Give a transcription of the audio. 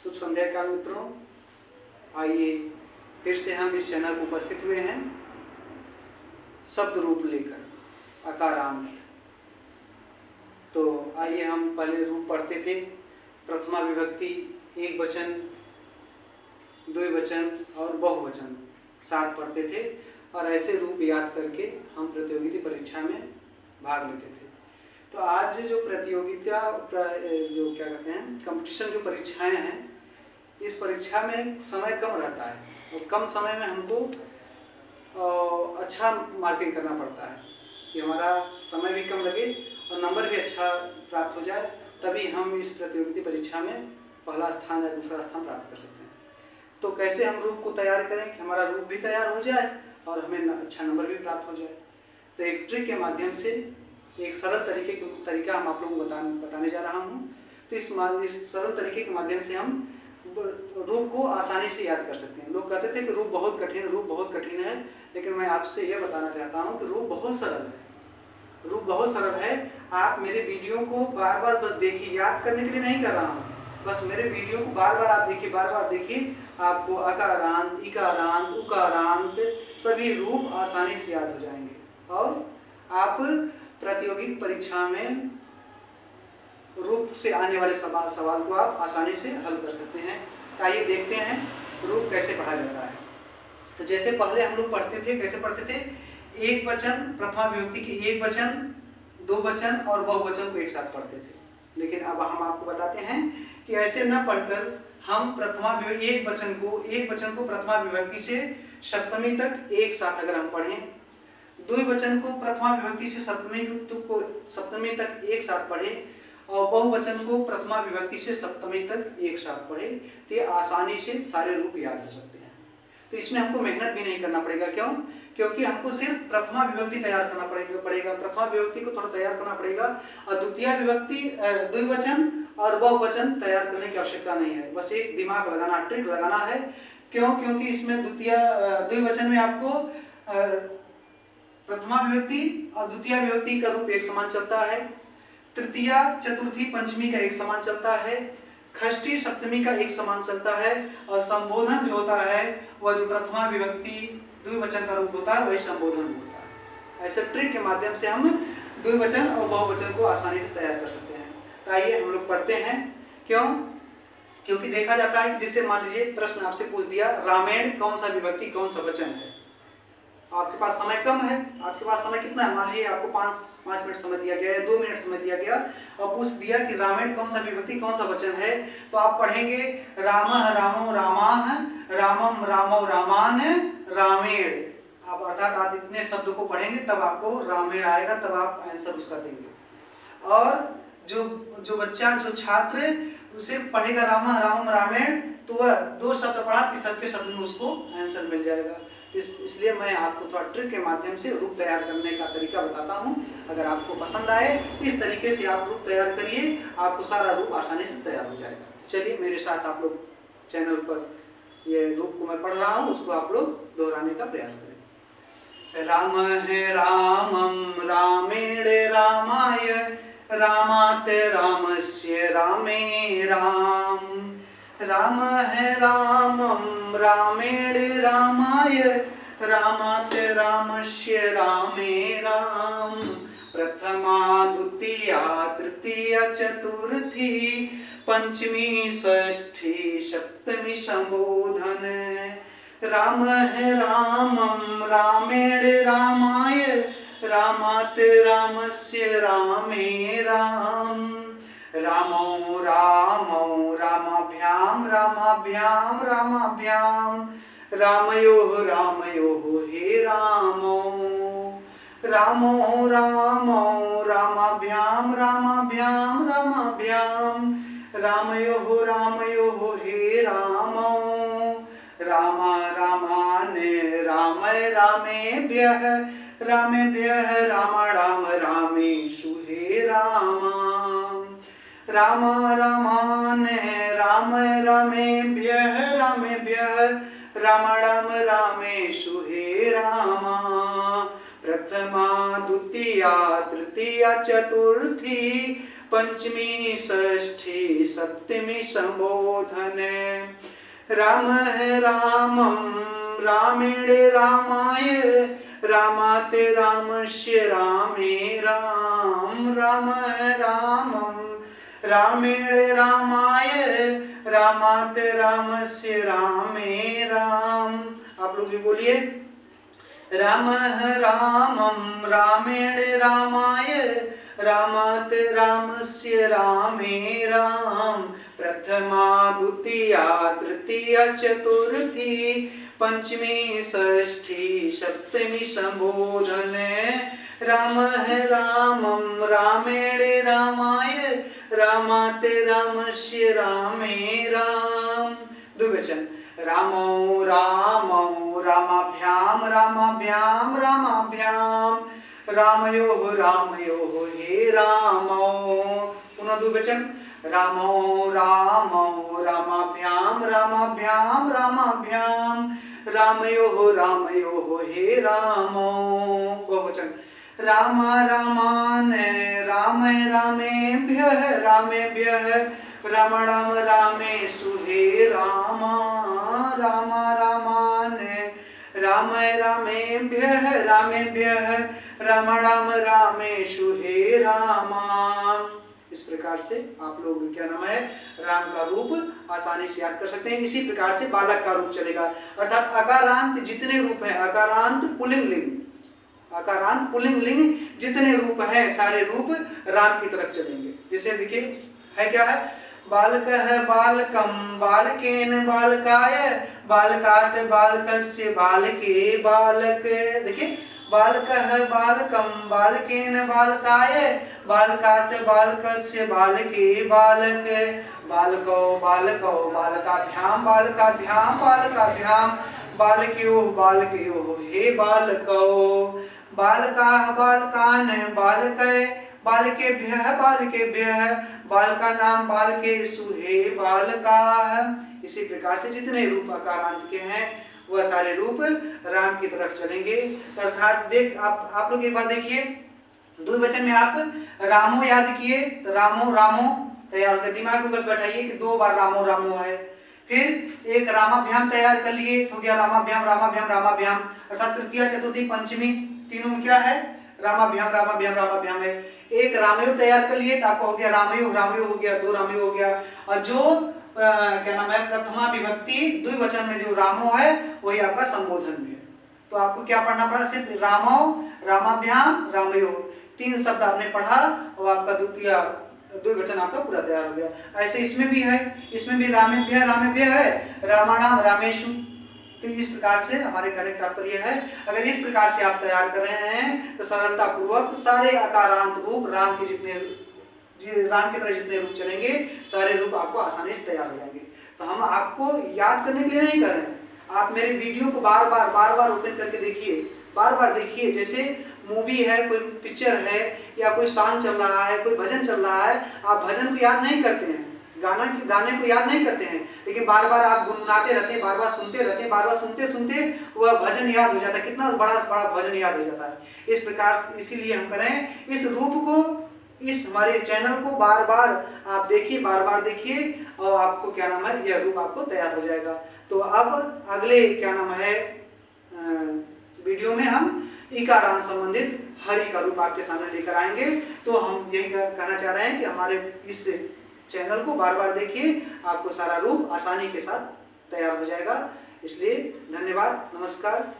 शुभ संध्या काल मित्रों, आइए फिर से हम इस चैनल पर उपस्थित हुए हैं शब्द रूप लेकर अकारांत। तो आइए हम पहले रूप पढ़ते थे। प्रथमा विभक्ति, एक वचन, द्विवचन और बहुवचन 7 पढ़ते थे और ऐसे रूप याद करके हम प्रतियोगिता परीक्षा में भाग लेते थे। तो आज जो प्रतियोगिता जो क्या कहते हैं कंपटीशन जो परीक्षाएं हैं, इस परीक्षा में समय कम रहता है और कम समय में हमको अच्छा मार्किंग करना पड़ता है कि हमारा समय भी कम लगे और नंबर भी अच्छा प्राप्त हो जाए, तभी हम इस प्रतियोगिता परीक्षा में पहला स्थान या दूसरा स्थान प्राप्त कर सकते हैं। तो कैसे हम रूप को तैयार करें कि हमारा रूप भी तैयार हो जाए और हमें अच्छा नंबर भी प्राप्त हो जाए। तो एक ट्रिक के माध्यम से, एक सरल तरीका हम आप लोगों को बताने जा रहा हूँ। तो इस सरल तरीके के माध्यम से हम रूप को आसानी से याद कर सकते हैं। लोग कहते थे कि रूप बहुत कठिन है, लेकिन मैं आपसे यह बताना चाहता हूँ कि रूप बहुत सरल है। रूप बहुत सरल है। आप मेरे वीडियो को बार बार बस देखिए, याद करने के लिए नहीं कर रहा हूँ, बस मेरे वीडियो को बार बार आप देखिए, आपको अकारांत, इकारांत, उकारांत सभी रूप आसानी से याद हो जाएंगे और आप प्रतियोगिता परीक्षा में रूप से आने वाले सवाल को आप आसानी से हल कर सकते हैं। तो आइए देखते हैं रूप कैसे पढ़ा जाता है। तो जैसे पहले हम लोग पढ़ते थे, कैसे पढ़ते थे? एक वचन, प्रथमा विभक्ति की एक वचन, दो वचन और बहुवचन को एक साथ पढ़ते थे। लेकिन अब हम आपको बताते हैं कि ऐसे न पढ़कर हम एक वचन को प्रथमा विभक्ति से सप्तमी तक एक साथ अगर हम पढ़ें, द्विवचन को प्रथमा विभक्ति से सप्तमी तक एक साथ पढ़ें और बहुवचन को प्रथमा विभक्ति से सप्तमी तक एक साथ पढ़े, तो ये आसानी से सारे रूप याद हो सकते हैं। तो इसमें हमको मेहनत भी नहीं करना पड़ेगा। क्यों? क्योंकि हमको सिर्फ प्रथमा विभक्ति तैयार करना पड़ेगा, प्रथमा विभक्ति को थोड़ा तैयार करना पड़ेगा और द्वितीय विभक्ति, द्विवचन और बहुवचन तैयार करने की आवश्यकता नहीं है। बस एक दिमाग लगाना, ट्रिक लगाना है। क्यों? क्योंकि इसमें द्विवचन में आपको प्रथमा विभक्ति और द्वितीय विभक्ति का रूप एक समान चलता है, तृतीया, चतुर्थी, पंचमी का एक समान चलता है, षष्ठी, सप्तमी का एक समान चलता है और संबोधन जो होता है वह जो प्रथमा विभक्ति द्विवचन का रूप होता है वही संबोधन होता है। ऐसे ट्रिक के माध्यम से हम द्विवचन और बहुवचन को आसानी से तैयार कर सकते हैं। तो आइए हम लोग पढ़ते हैं। क्यों? क्योंकि देखा जाता है कि जैसे मान लीजिए प्रश्न आपसे पूछ दिया, रामायण कौन सा विभक्ति कौन सा वचन है। आपके पास समय कम है, आपके पास समय कितना है? मान लीजिए आपको 5 मिनट समय दिया गया या 2 मिनट समय दिया गया और पूछ दिया कि रामायण कौन सा विभक्ति कौन सा वचन है, तो आप पढ़ेंगे रामः रामो रामाः, रामम रामो रामान, रामेण। आप अर्थात आप इतने शब्द को पढ़ेंगे तब आपको रामायण आएगा, तब आप आंसर उसका देंगे। और जो बच्चा, जो छात्र उसे पढ़ेगा रामः रामम रामेण, तो वह 2 शब्द पढ़ा, तीसरे के शब्द में उसको आंसर मिल जाएगा। इसलिए मैं आपको थोड़ा ट्रिक के माध्यम से रूप तैयार करने का तरीका बताता हूं। अगर आपको पसंद आए इस तरीके से आप रूप तैयार करिए, आपको सारा रूप आसानी से तैयार हो जाएगा। चलिए मेरे साथ आप लोग चैनल पर ये रूप को मैं पढ़ रहा हूं, उसको आप लोग दोहराने का प्रयास करें। राम है रामम रामेण रामाय, रामात रामस्य रामे राम। राम है रामम रामेण रामाय, रामात रामस्य रामे राम। प्रथमा द्वितीया तृतीया चतुर्थी, पंचमी षष्ठी सप्तमी संबोधन। राम है रामम रामेण रामाय, रामात रामस्य रामे राम। रामो रामो रामाभ्याम रामाभ्याम रामाभ्याम, रामयोः रामयोः हे रामो। रामो रामो रामाभ्याम रामाभ्याम रामाभ्याम, रामयोः रामयोः हे रामो। रामा रामान रामय रामेभ्यः, रामेभ्यः रामाणाम रामेषु हे रामा। राम रामान राम रामेभ्यः, रामेभ्यः रामाणाम रामेषु हे रामा। प्रथमा द्वितीया तृतीया चतुर्थी, पंचमी षष्ठी सप्तमी संबोधन। राम है रामम रामेण रामाय रामात् रामस्य रामे राम। राम है रामम रामेण रामाय रामात् रामस्य रामे राम। आप लोग भी बोलिए, राम रामम रामेण रामाय रामात् रामस्य रामे राम। प्रथमा द्वितीया तृतीया चतुर्थी पंचमी षष्ठी सप्तमी संबोधन। राम रामम रामेण रामाय रामात् रामस्य रामे राम। द्विवचन, रामो रामो रामाभ्याम रामाभ्याम रामाभ्याम रामयोः रामयोः हे रामो। पुनः द्विवचन, रामो रामो रामाभ्याम रामाभ्याम रामाभ्याम रामयोः रामयोः हे रामो। बहुवचन, राम रामान राम रामेभ्यः रामेभ्यः राम राम रामेषु हे रामा। राम रामान राम रामेभ्यः रामेभ्यः राम राम रामेषु हे रामा। इस प्रकार से आप लोग क्या नाम है, राम का रूप आसानी से याद कर सकते हैं। इसी प्रकार से बालक का रूप चलेगा, अर्थात अकारांत जितने रूप हैं, अकारांत पुल्लिंग लिंग, अकारांत पुल्लिंग लिंग जितने रूप है सारे रूप राम की तरफ चलेंगे। जैसे देखिए है क्या है, बालकः बालकम बालकेन बालकाय बालकात् बालकस्य बालके बालक। देखिए बालकः बालकम बालकेन बालकाय बालकात् बालकस्य बालके बालक। बालकौ बालकौ बालकाभ्याम बालकाभ्याम बालकाभ्याम बालकयोः बालकयोः हे बालकौ। बालकाः बालकान् बालकै बालकेभ्यः बालकेभ्यः बालकानां बालकेषु हे बालकाः। इसी प्रकार से जितने रूप अकारांत के हैं वह सारे रूप राम की तरफ चलेंगे। अर्थात देख आप लोग एक बार देखिए, द्विवचन में आप रामो याद किए तो रामो रामो तैयार हो गया, दिमाग में बस बैठाइए कि 2 बार रामो रामो है। फिर एक रामाभ्याम तैयार कर लिए तो गया रामाभ्याम रामाभ्याम रामाभ्याम, अर्थात तृतीया चतुर्थी पंचमी तीनों में क्या है, रामाभ्याम रामाभ्याम रामाभ्याम है। एक रामयोग तैयार कर लिए तो आपको हो गया रामयोग, रामयोग हो गया, 2 रामयोग हो गया। और जो क्या नाम है प्रथमा विभक्ति द्विवचन में जो रामो है वही आपका संबोधन में है। तो आपको क्या पढ़ना पड़ा, सिर्फ रामो रामाभ्याम रामयोग 3 शब्द आपने पढ़ा और आपका द्वितीय द्विवचन आपका पूरा तैयार हो गया। ऐसे इसमें भी है, इसमें भी रामेभ्य रामेभ्य है, रामाणाम रामेषु। तो इस प्रकार से हमारे कहने का तात्पर्य है, अगर इस प्रकार से आप तैयार कर रहे हैं तो सरलता पूर्वक सारे अकारांत रूप राम की तरह जितने रूप चलेंगे सारे रूप आपको आसानी से तैयार हो जाएंगे। तो हम आपको याद करने के लिए नहीं कर रहे हैं, आप मेरे वीडियो को बार बार ओपन करके देखिए, बार बार देखिए। जैसे मूवी है, कोई पिक्चर है या कोई सॉन्ग चल रहा है, कोई भजन चल रहा है, आप भजन को याद नहीं करते हैं, गाने को याद नहीं करते हैं, लेकिन बार बार आप गुनगुनाते रहते हैं, बार बार सुनते रहते हैं, बार बार सुनते सुनते वह भजन याद हो जाता है, कितना बड़ा भजन याद हो जाता है। इस प्रकार इसीलिए हम करें इस रूप को, इस हमारे चैनल को बार बार आप देखिए, बार बार देखिए और आपको क्या नाम है यह रूप आपको तैयार हो जाएगा। तो अब अगले क्या नाम है वीडियो में हम इकारांत संबंधित हरि का रूप आपके सामने लेकर आएंगे। तो हम यही कहना चाह रहे हैं कि हमारे इस चैनल को बार बार देखिए, आपको सारा रूप आसानी के साथ तैयार हो जाएगा। इसलिए धन्यवाद, नमस्कार।